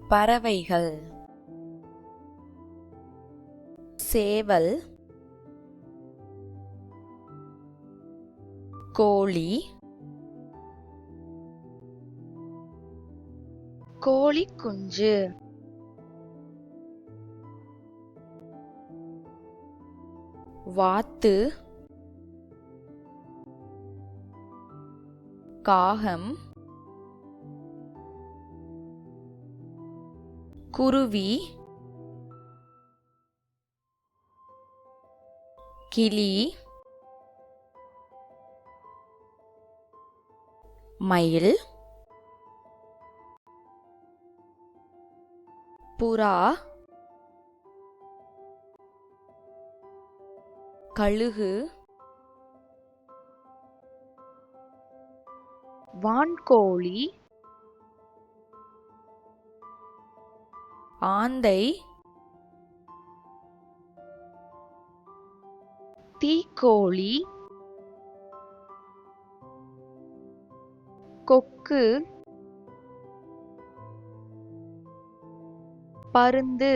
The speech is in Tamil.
பறவைகள். சேவல், கோழி, கோழிக்குஞ்சு, வாத்து, காகம், குருவி, கிளி, மயில், புறா, கழுகு, வான்கோழி, ஆந்தை, தீக்கோழி, கொக்கு, பருந்து.